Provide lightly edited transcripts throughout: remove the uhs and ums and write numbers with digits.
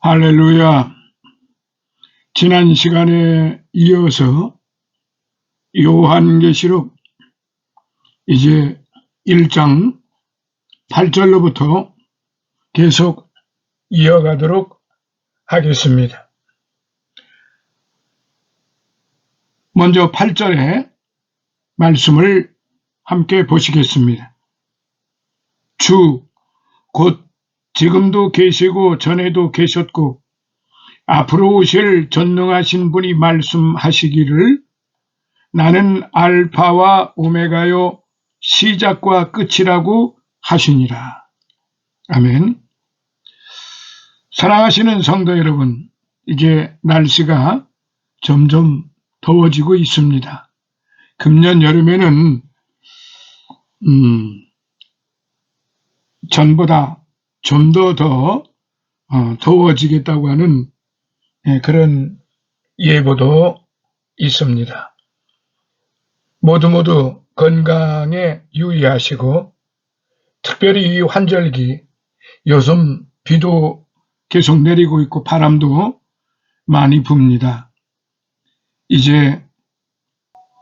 할렐루야. 지난 시간에 이어서 요한계시록 이제 1장 8절로부터 계속 이어가도록 하겠습니다. 먼저 8절의 말씀을 함께 보시겠습니다. 주, 곧 지금도 계시고 전에도 계셨고 앞으로 오실 전능하신 분이 말씀하시기를 나는 알파와 오메가요 시작과 끝이라고 하시니라. 아멘. 사랑하시는 성도 여러분, 이제 날씨가 점점 더워지고 있습니다. 금년 여름에는 전보다 좀 더 더워지겠다고 하는 그런 예보도 있습니다. 모두 건강에 유의하시고, 특별히 이 환절기 요즘 비도 계속 내리고 있고 바람도 많이 붑니다. 이제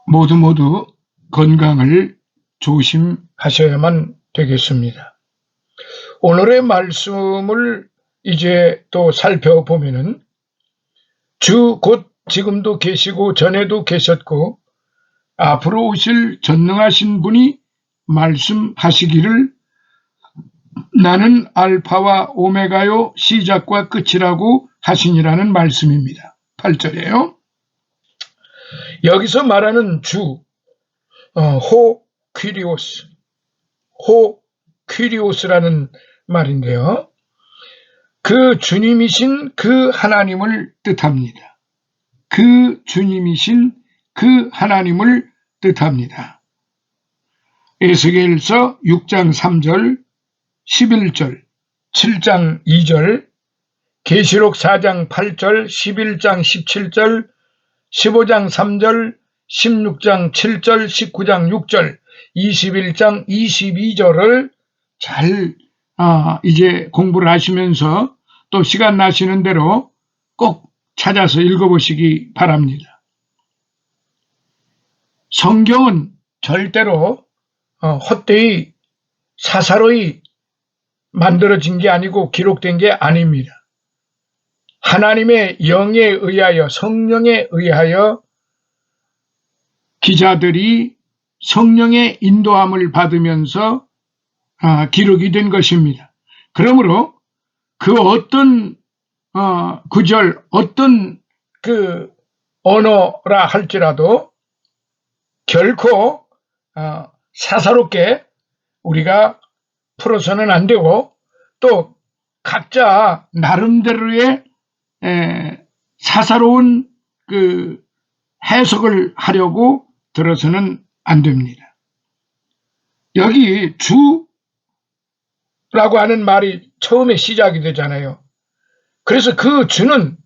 모두 건강을 조심하셔야만 되겠습니다. 오늘의 말씀을 이제 또 살펴보면은 주 곧 지금도 계시고 전에도 계셨고 앞으로 오실 전능하신 분이 말씀하시기를 나는 알파와 오메가요 시작과 끝이라고 하시니라는 말씀입니다. 8절이에요. 여기서 말하는 주, 퀴리오스라는 말인데요. 그 주님이신 그 하나님을 뜻합니다. 그 주님이신 그 하나님을 뜻합니다. 에스겔서 6장 3절, 11절, 7장 2절, 계시록 4장 8절, 11장 17절, 15장 3절, 16장 7절, 19장 6절, 21장 22절을 잘 이제 공부를 하시면서 또 시간 나시는 대로 꼭 찾아서 읽어보시기 바랍니다. 성경은 절대로 헛되이 사사로이 만들어진 게 아니고 기록된 게 아닙니다. 하나님의 영에 의하여, 성령에 의하여 기자들이 성령의 인도함을 받으면서 기록이 된 것입니다. 그러므로 그 어떤 구절, 어떤 그 언어라 할지라도 결코 사사롭게 우리가 풀어서는 안 되고, 또 각자 나름대로의 사사로운 그 해석을 하려고 들어서는 안 됩니다. 여기 주라고 하는 말이 처음에 시작이 되잖아요. 그래서 그 주는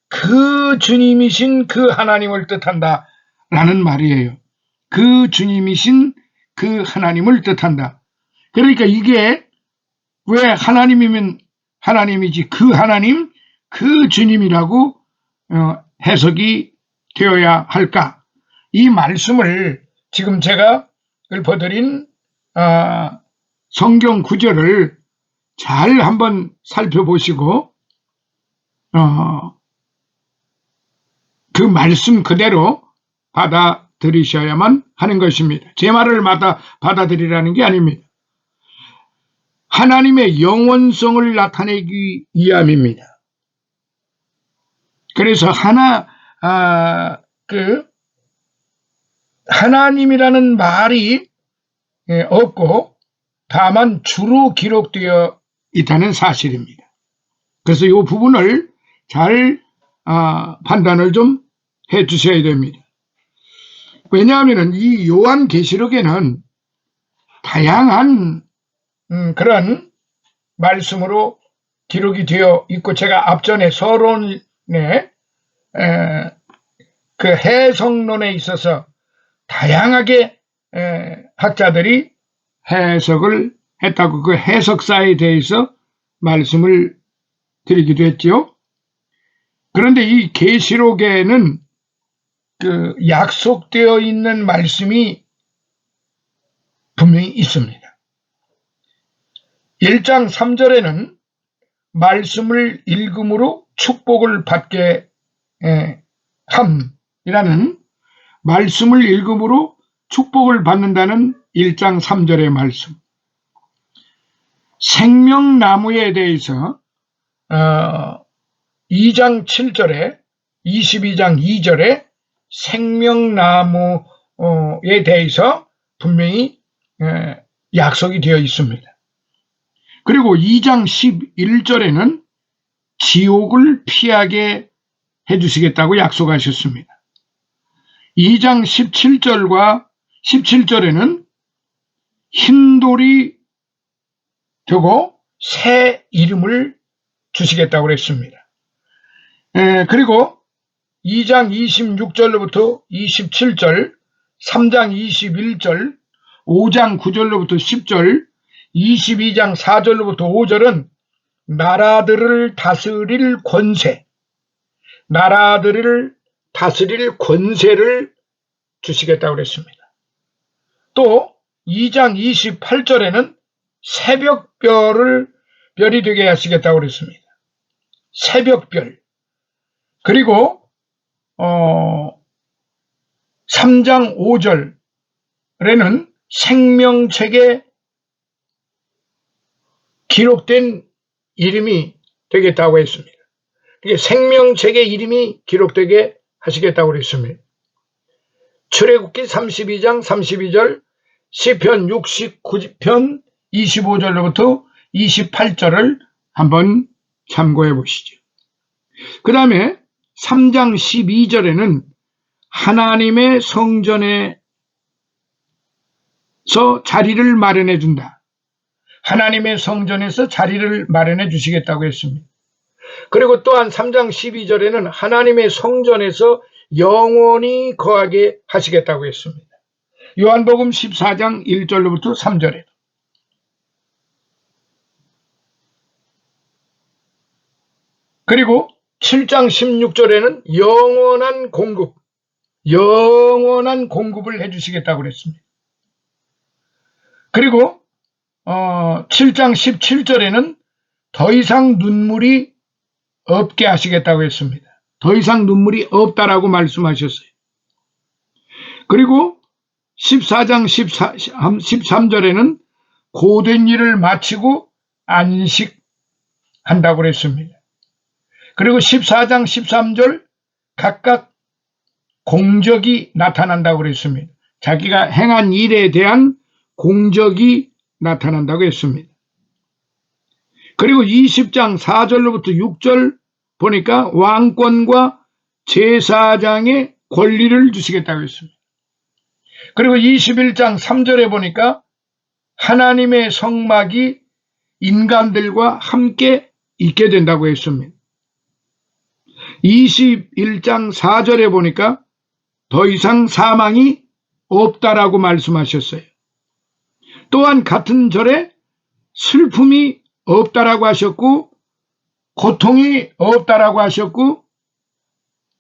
그 주님이신 그 하나님을 뜻한다 라는 말이에요. 그 주님이신 그 하나님을 뜻한다. 그러니까 이게 왜 하나님이면 하나님이지 그 하나님, 그 주님이라고 해석이 되어야 할까? 이 말씀을 지금 제가 읊어드린 성경 구절을 잘 한번 살펴보시고 그 말씀 그대로 받아들이셔야만 하는 것입니다. 제 말을 받아들이라는 게 아닙니다. 하나님의 영원성을 나타내기 위함입니다. 그래서 하나님이라는 말이 없고 다만 주로 기록되어 있다는 사실입니다. 그래서 이 부분을 잘 판단을 좀 해주셔야 됩니다. 왜냐하면 이 요한계시록에는 다양한 그런 말씀으로 기록이 되어 있고, 제가 앞전에 서론에 그 해석론에 있어서 다양하게 학자들이 해석을 했다고 그 해석사에 대해서 말씀을 드리기도 했지요. 그런데 이 계시록에는 그 약속되어 있는 말씀이 분명히 있습니다. 1장 3절에는 말씀을 읽음으로 축복을 받게 함이라는, 말씀을 읽음으로 축복을 받는다는 1장 3절의 말씀. 생명나무에 대해서 2장 7절에 22장 2절에 생명나무에 대해서 분명히 약속이 되어 있습니다. 그리고 2장 11절에는 지옥을 피하게 해주시겠다고 약속하셨습니다. 2장 17절과 17절에는 흰돌이 되고 새 이름을 주시겠다고 했습니다. 그리고 2장 26절로부터 27절, 3장 21절, 5장 9절로부터 10절, 22장 4절로부터 5절은 나라들을 다스릴 권세, 나라들을 다스릴 권세를 주시겠다고 했습니다. 또 2장 28절에는 새벽별이 되게 하시겠다고 했습니다. 새벽별. 그리고 3장 5절에는 생명책에 기록된 이름이 되겠다고 했습니다. 생명책에 이름이 기록되게 하시겠다고 했습니다. 출애굽기 32장 32절, 시편 69편 25절로부터 28절을 한번 참고해 보시죠. 그 다음에 3장 12절에는 하나님의 성전에서 자리를 마련해 준다. 하나님의 성전에서 자리를 마련해 주시겠다고 했습니다. 그리고 또한 3장 12절에는 하나님의 성전에서 영원히 거하게 하시겠다고 했습니다. 요한복음 14장 1절로부터 3절에. 그리고 7장 16절에는 영원한 공급을 해주시겠다고 그랬습니다. 그리고 7장 17절에는 더 이상 눈물이 없게 하시겠다고 했습니다. 더 이상 눈물이 없다라고 말씀하셨어요. 그리고 14장 13절에는 고된 일을 마치고 안식한다고 그랬습니다. 그리고 14장 13절 각각 공적이 나타난다고 그랬습니다. 자기가 행한 일에 대한 공적이 나타난다고 했습니다. 그리고 20장 4절로부터 6절 보니까 왕권과 제사장의 권리를 주시겠다고 했습니다. 그리고 21장 3절에 보니까 하나님의 성막이 인간들과 함께 있게 된다고 했습니다. 21장 4절에 보니까 더 이상 사망이 없다라고 말씀하셨어요. 또한 같은 절에 슬픔이 없다라고 하셨고 고통이 없다라고 하셨고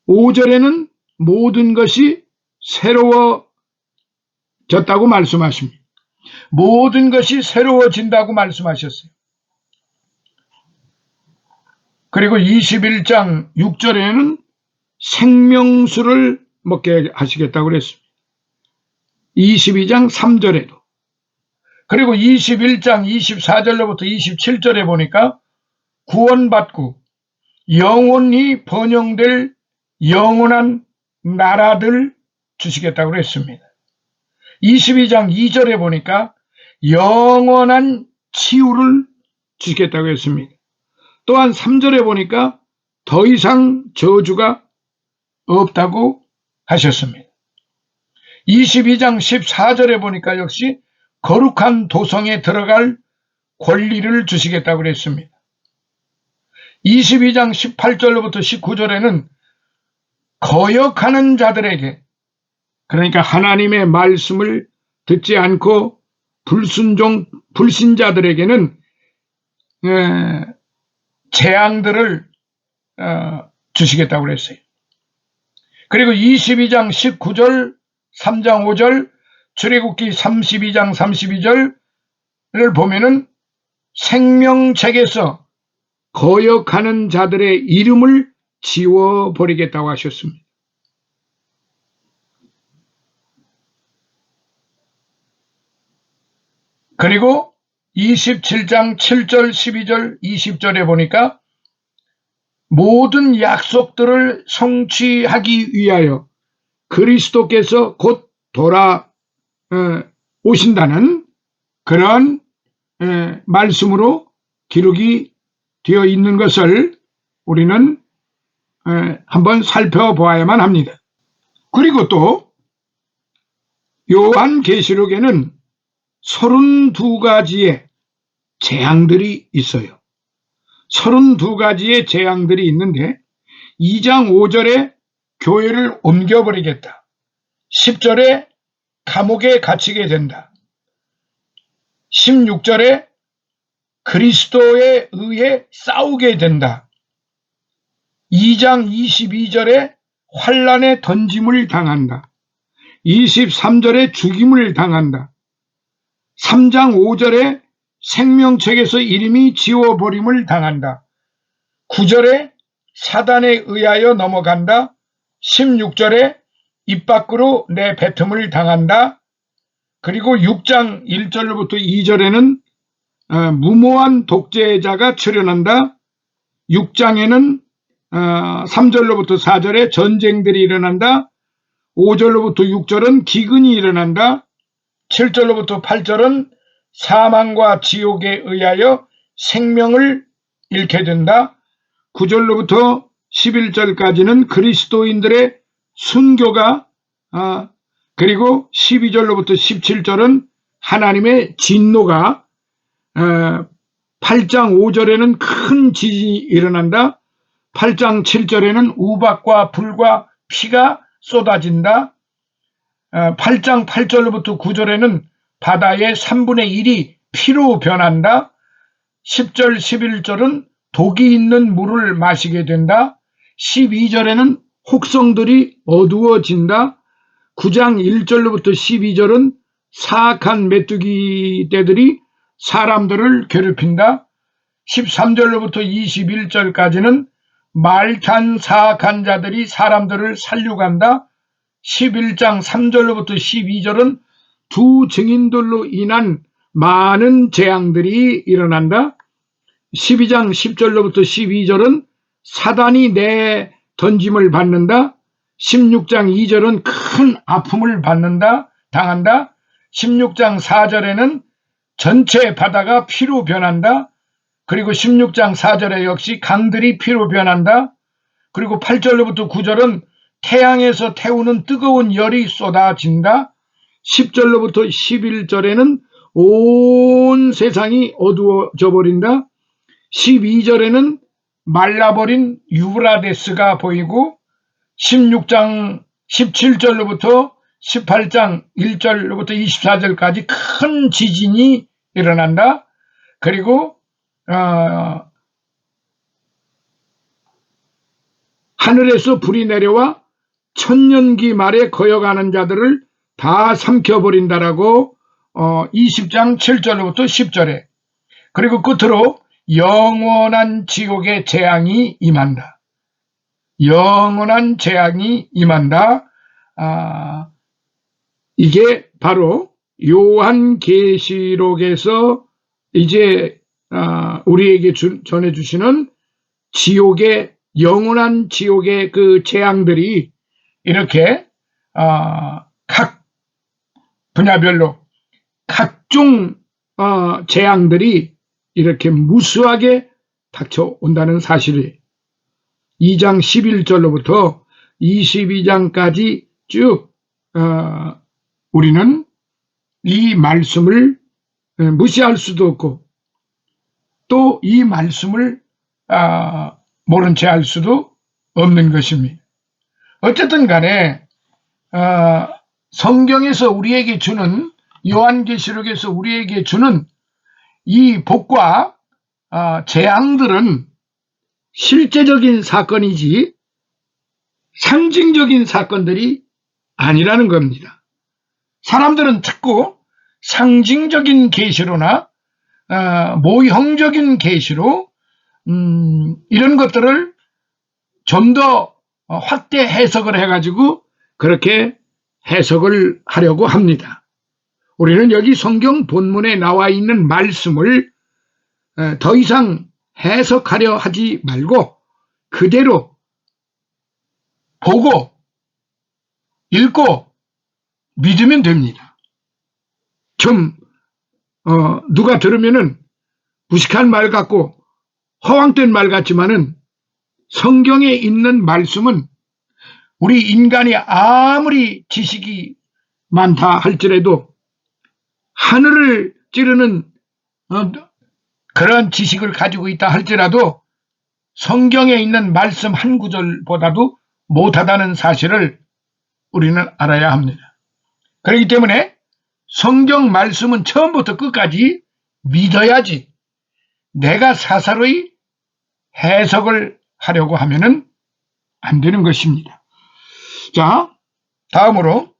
5절에는 모든 것이 새로워졌다고 말씀하십니다. 모든 것이 새로워진다고 말씀하셨어요. 그리고 21장 6절에는 생명수를 먹게 하시겠다고 그랬습니다. 22장 3절에도. 그리고 21장 24절로부터 27절에 보니까 구원받고 영원히 번영될 영원한 나라들 주시겠다고 그랬습니다. 22장 2절에 보니까 영원한 치유를 주시겠다고 했습니다. 또한 3절에 보니까 더 이상 저주가 없다고 하셨습니다. 22장 14절에 보니까 역시 거룩한 도성에 들어갈 권리를 주시겠다고 그랬습니다. 22장 18절로부터 19절에는 거역하는 자들에게, 그러니까 하나님의 말씀을 듣지 않고 불순자들에게는 재앙들을 주시겠다고 그랬어요. 그리고 22장 19절, 3장 5절, 출애굽기 32장 32절을 보면은 생명책에서 거역하는 자들의 이름을 지워버리겠다고 하셨습니다. 그리고 27장 7절, 12절, 20절에 보니까 모든 약속들을 성취하기 위하여 그리스도께서 곧 오신다는 그런 말씀으로 기록이 되어 있는 것을 우리는 한번 살펴보아야만 합니다. 그리고 또 요한계시록에는 32가지의 재앙들이 있어요. 32가지의 재앙들이 있는데 2장 5절에 교회를 옮겨버리겠다. 10절에 감옥에 갇히게 된다. 16절에 그리스도에 의해 싸우게 된다. 2장 22절에 환난에 던짐을 당한다. 23절에 죽임을 당한다. 3장 5절에 생명책에서 이름이 지워버림을 당한다. 9절에 사단에 의하여 넘어간다. 16절에 입 밖으로 내뱉음을 당한다. 그리고 6장 1절로부터 2절에는 무모한 독재자가 출현한다. 6장에는 3절로부터 4절에 전쟁들이 일어난다. 5절로부터 6절은 기근이 일어난다. 7절로부터 8절은 사망과 지옥에 의하여 생명을 잃게 된다. 9절로부터 11절까지는 그리스도인들의 순교가 그리고 12절로부터 17절은 하나님의 진노가 8장 5절에는 큰 지진이 일어난다. 8장 7절에는 우박과 불과 피가 쏟아진다. 8장 8절로부터 9절에는 바다의 3분의 1이 피로 변한다. 10절 11절은 독이 있는 물을 마시게 된다. 12절에는 혹성들이 어두워진다. 9장 1절로부터 12절은 사악한 메뚜기 떼들이 사람들을 괴롭힌다. 13절로부터 21절까지는 말탄 사악한 자들이 사람들을 살려간다. 11장 3절로부터 12절은 두 증인들로 인한 많은 재앙들이 일어난다. 12장 10절로부터 12절은 사단이 내 던짐을 받는다. 16장 2절은 큰 아픔을 당한다. 16장 4절에는 전체 바다가 피로 변한다. 그리고 16장 4절에 역시 강들이 피로 변한다. 그리고 8절로부터 9절은 태양에서 태우는 뜨거운 열이 쏟아진다. 10절로부터 11절에는 온 세상이 어두워져 버린다. 12절에는 말라버린 유브라데스가 보이고 16장 17절로부터 18장 1절로부터 24절까지 큰 지진이 일어난다. 그리고 하늘에서 불이 내려와 천년기 말에 거역하는 자들을 다 삼켜버린다라고 20장 7절로부터 10절에 그리고 끝으로 영원한 지옥의 재앙이 임한다. 영원한 재앙이 임한다. 이게 바로 요한계시록에서 이제 우리에게 전해주시는 지옥의 영원한 지옥의 그 재앙들이 이렇게 각 분야별로 각종 재앙들이 이렇게 무수하게 닥쳐온다는 사실이에요. 2장 11절로부터 22장까지 쭉 우리는 이 말씀을 무시할 수도 없고 또 이 말씀을 모른 채 할 수도 없는 것입니다. 어쨌든 간에 성경에서 우리에게 주는 요한계시록에서 우리에게 주는 이 복과 재앙들은 실제적인 사건이지 상징적인 사건들이 아니라는 겁니다. 사람들은 자꾸 상징적인 계시로나 모형적인 계시로 이런 것들을 좀 더 확대 해석을 해가지고 그렇게 해석을 하려고 합니다. 우리는 여기 성경 본문에 나와 있는 말씀을 더 이상 해석하려 하지 말고 그대로 보고 읽고 믿으면 됩니다. 좀 누가 들으면은 무식한 말 같고 허황된 말 같지만은 성경에 있는 말씀은 우리 인간이 아무리 지식이 많다 할지라도 하늘을 찌르는 그런 지식을 가지고 있다 할지라도 성경에 있는 말씀 한 구절보다도 못하다는 사실을 우리는 알아야 합니다. 그렇기 때문에 성경 말씀은 처음부터 끝까지 믿어야지 내가 사사로이 해석을 하려고 하면은 안 되는 것입니다. 자, 다음으로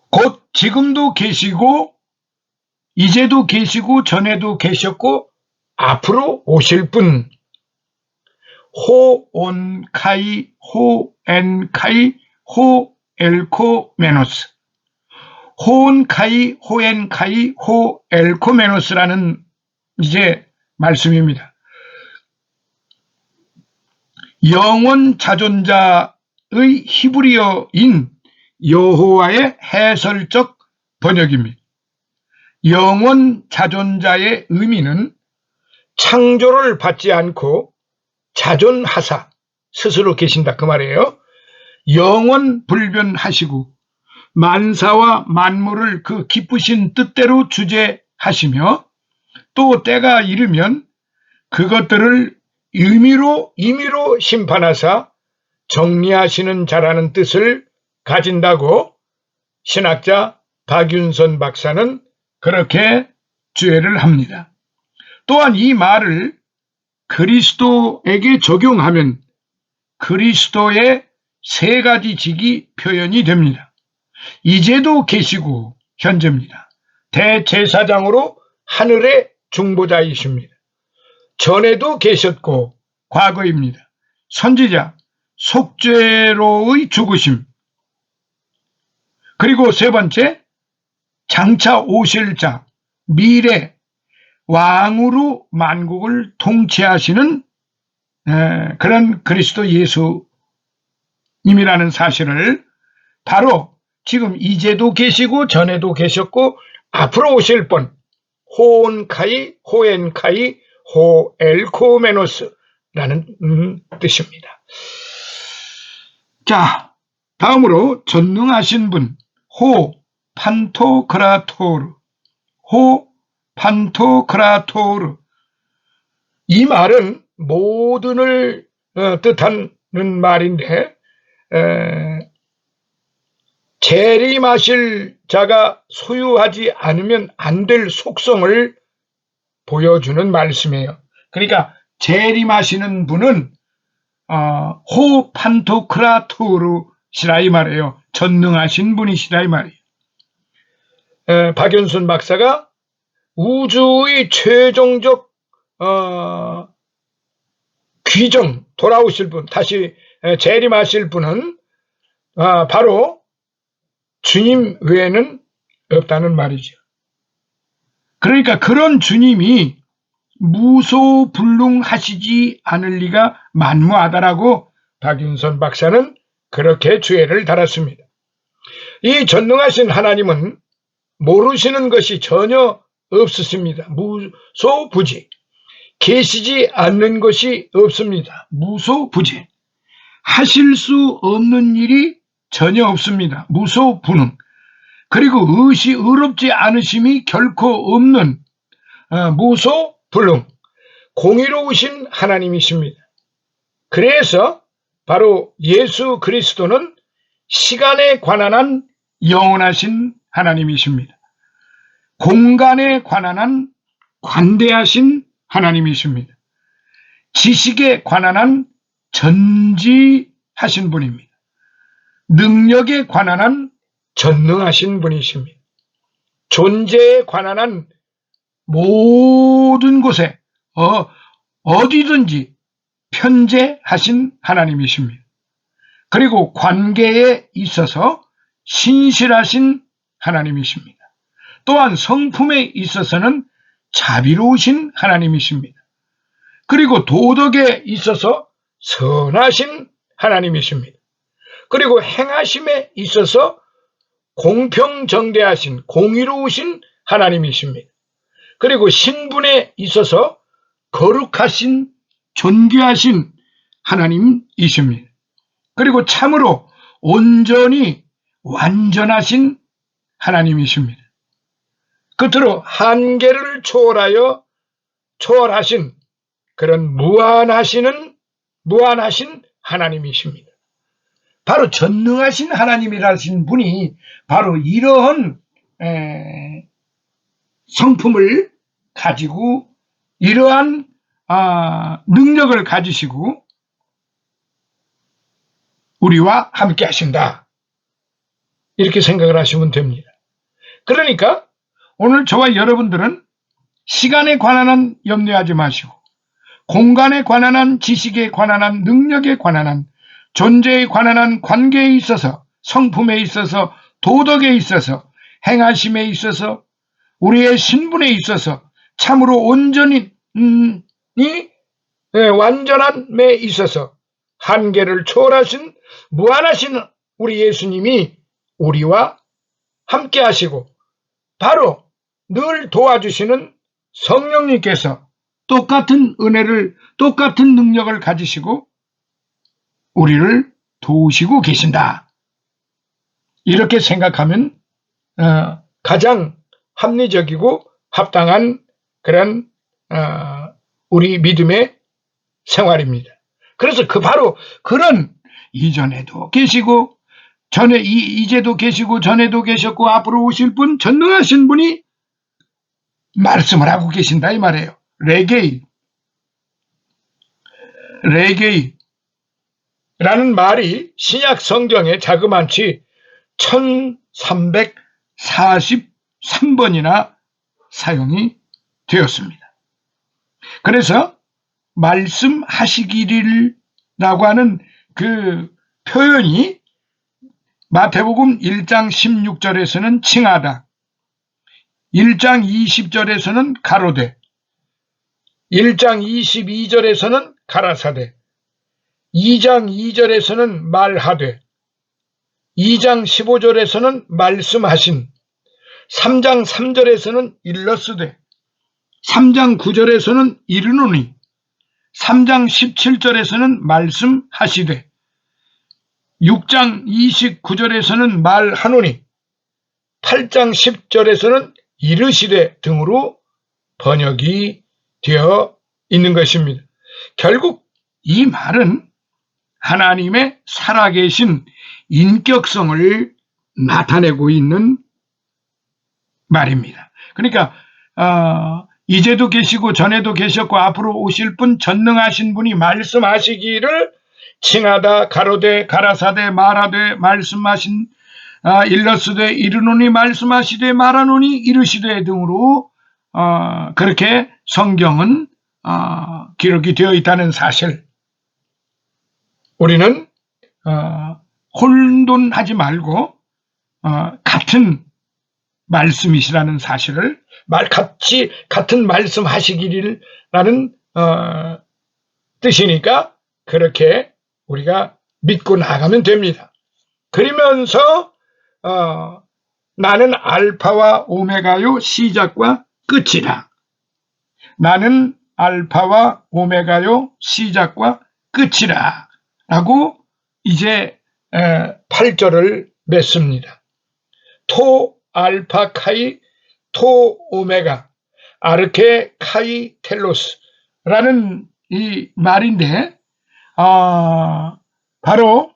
곧 지금도 계시고 이제도 계시고 전에도 계셨고 앞으로 오실 분 호온카이 호엔카이 호엘코메노스 호온카이 호엔카이 호엘코메노스라는 이제 말씀입니다. 영원 자존자의 히브리어인 여호와의 해설적 번역입니다. 영원 자존자의 의미는 창조를 받지 않고 자존하사 스스로 계신다 그 말이에요. 영원 불변하시고 만사와 만물을 그 기쁘신 뜻대로 주재하시며 또 때가 이르면 그것들을 임의로 심판하사 정리하시는 자라는 뜻을 가진다고 신학자 박윤선 박사는 그렇게 주해를 합니다. 또한 이 말을 그리스도에게 적용하면 그리스도의 세 가지 직이 표현이 됩니다. 이제도 계시고 현재입니다. 대제사장으로 하늘의 중보자이십니다. 전에도 계셨고 과거입니다. 선지자, 속죄로의 죽으심. 그리고 세 번째, 장차 오실 자, 미래 왕으로 만국을 통치하시는 그런 그리스도 예수님이라는 사실을 바로 지금 이제도 계시고 전에도 계셨고 앞으로 오실 분 호온카이 호엔카이 호엘코메노스라는 뜻입니다. 자, 다음으로 전능하신 분 호 판토크라토르 판토크라토르 이 말은 모든을 뜻하는 말인데 재림하실 자가 소유하지 않으면 안 될 속성을 보여주는 말씀이에요. 그러니까 재림하시는 분은 호 판토크라토르시라 이 말이에요. 전능하신 분이시라 이 말이에요. 박윤순 박사가 우주의 최종적 귀정 돌아오실 분, 다시 재림하실 분은 바로 주님 외에는 없다는 말이죠. 그러니까 그런 주님이 무소불능하시지 않을 리가 만무하다라고 박윤선 박사는 그렇게 주해를 달았습니다. 이 전능하신 하나님은 모르시는 것이 전혀 없으십니다. 무소부지. 계시지 않는 것이 없습니다. 무소부지. 하실 수 없는 일이 전혀 없습니다. 무소불능. 그리고 의롭지 않으심이 결코 없는 무소불능. 공의로우신 하나님이십니다. 그래서 바로 예수 그리스도는 시간에 관한 한 영원하신 하나님이십니다. 공간에 관한 한 관대하신 하나님이십니다. 지식에 관한 한 전지하신 분입니다. 능력에 관한 한 전능하신 분이십니다. 존재에 관한 한 모든 곳에 어디든지 편재하신 하나님이십니다. 그리고 관계에 있어서 신실하신 하나님이십니다. 또한 성품에 있어서는 자비로우신 하나님이십니다. 그리고 도덕에 있어서 선하신 하나님이십니다. 그리고 행하심에 있어서 공평정대하신 공의로우신 하나님이십니다. 그리고 신분에 있어서 거룩하신 존귀하신 하나님이십니다. 그리고 참으로 온전히 완전하신 하나님이십니다. 끝으로 한계를 초월하신 그런 무한하신 하나님이십니다. 바로 전능하신 하나님이라신 분이 바로 이러한 성품을 가지고 이러한 능력을 가지시고 우리와 함께 하신다. 이렇게 생각을 하시면 됩니다. 그러니까 오늘 저와 여러분들은 시간에 관한 한 염려하지 마시고 공간에 관한 한 지식에 관한 한 능력에 관한 한 존재에 관한 한 관계에 있어서 성품에 있어서 도덕에 있어서 행하심에 있어서 우리의 신분에 있어서 참으로 온전히 완전함에 있어서 한계를 초월하신 무한하신 우리 예수님이 우리와 함께 하시고 바로 늘 도와주시는 성령님께서 똑같은 은혜를 똑같은 능력을 가지시고 우리를 도우시고 계신다. 이렇게 생각하면 가장 합리적이고 합당한 그런 우리 믿음의 생활입니다. 그래서 바로 그런 이전에도 계시고 이제도 계시고 전에도 계셨고 앞으로 오실 분 전능하신 분이 말씀을 하고 계신다 이 말이에요. 레게이라는 말이 신약 성경에 자그만치 1343번이나 사용이 되었습니다. 그래서 말씀하시기를라고 하는 그 표현이 마태복음 1장 16절에서는 칭하다, 1장 20절에서는 가로되, 1장 22절에서는 가라사대, 2장 2절에서는 말하되, 2장 15절에서는 말씀하신, 3장 3절에서는 일러스되, 3장 9절에서는 이르노니, 3장 17절에서는 말씀하시되, 6장 29절에서는 말하노니, 8장 10절에서는 이르시되 등으로 번역이 되어 있는 것입니다. 결국 이 말은 하나님의 살아계신 인격성을 나타내고 있는 말입니다. 그러니까 이제도 계시고 전에도 계셨고 앞으로 오실 분 전능하신 분이 말씀하시기를 칭하다, 가로되, 가라사대, 말하되, 말씀하신, 일러스되, 이르노니, 말씀하시되, 말하노니, 이르시되 등으로 그렇게 성경은 기록이 되어 있다는 사실, 우리는 혼돈하지 말고 같은 말씀이시라는 사실을 같은 말씀하시기라는 뜻이니까 그렇게 우리가 믿고 나가면 됩니다. 그러면서 나는 알파와 오메가요 시작과 끝이라. 나는 알파와 오메가요 시작과 끝이라 라고 이제 8절을 맺습니다. 토 알파 카이 토 오메가 아르케 카이 텔로스라는 이 말인데 바로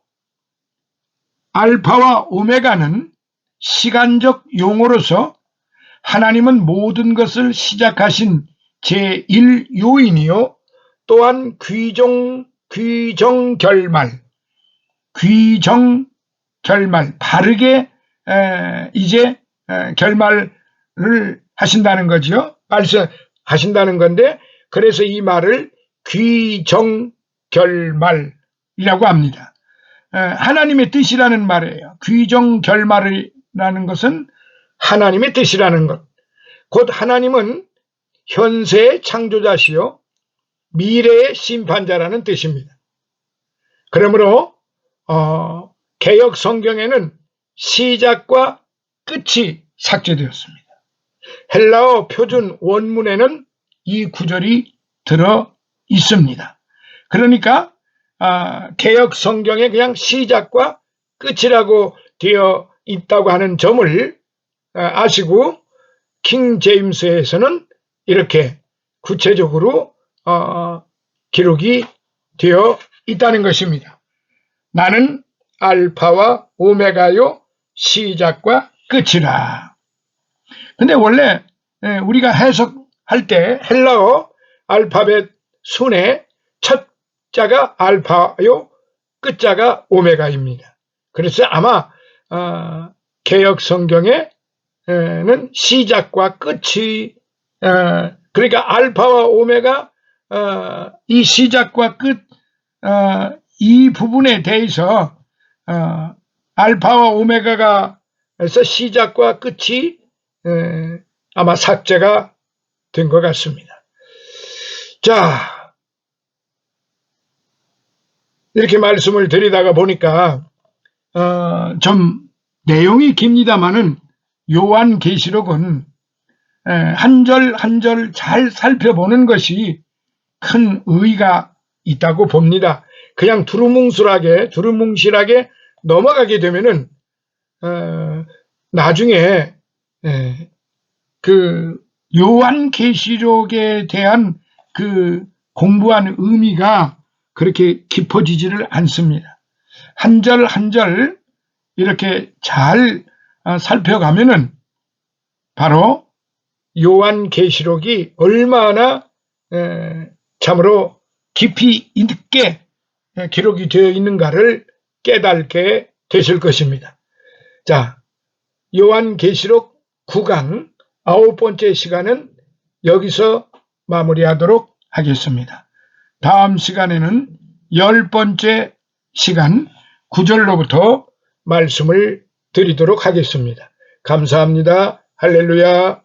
알파와 오메가는 시간적 용어로서 하나님은 모든 것을 시작하신 제1요인이요 또한 귀정결말, 바르게 이제 결말을 하신다는 거죠. 말씀하신다는 건데, 그래서 이 말을 귀정결말이라고 합니다. 하나님의 뜻이라는 말이에요. 귀정결말이라는 것은 하나님의 뜻이라는 것. 곧 하나님은 현세의 창조자시요 미래의 심판자라는 뜻입니다. 그러므로 개역 성경에는 시작과 끝이 삭제되었습니다. 헬라어 표준 원문에는 이 구절이 들어 있습니다. 그러니까 개역 성경에 그냥 시작과 끝이라고 되어 있다고 하는 점을 아시고, 킹 제임스에서는 이렇게 구체적으로 기록이 되어 있다는 것입니다. 나는 알파와 오메가요 시작과 끝이라. 근데 원래 우리가 해석할 때 헬라어 알파벳 순의 첫 자가 알파요, 끝자가 오메가입니다. 그래서 아마 개역 성경에는 시작과 끝이 그러니까 알파와 오메가 이 시작과 끝 이 부분에 대해서 알파와 오메가가 해서 시작과 끝이 아마 삭제가 된 것 같습니다. 자, 이렇게 말씀을 드리다가 보니까 좀 내용이 깁니다마는 요한계시록은 한 절 한 절 잘 살펴보는 것이 큰 의의가 있다고 봅니다. 그냥 두루뭉실하게 넘어가게 되면은 나중에 그 요한계시록에 대한 그 공부한 의미가 그렇게 깊어지지를 않습니다. 한 절 한 절 이렇게 잘 살펴가면은 바로 요한계시록이 얼마나 참으로 깊이 있게 기록이 되어 있는가를 깨닫게 되실 것입니다. 자, 요한계시록 9강 9번째 시간은 여기서 마무리하도록 하겠습니다. 다음 시간에는 10번째 시간 9절로부터 말씀을 드리도록 하겠습니다. 감사합니다. 할렐루야.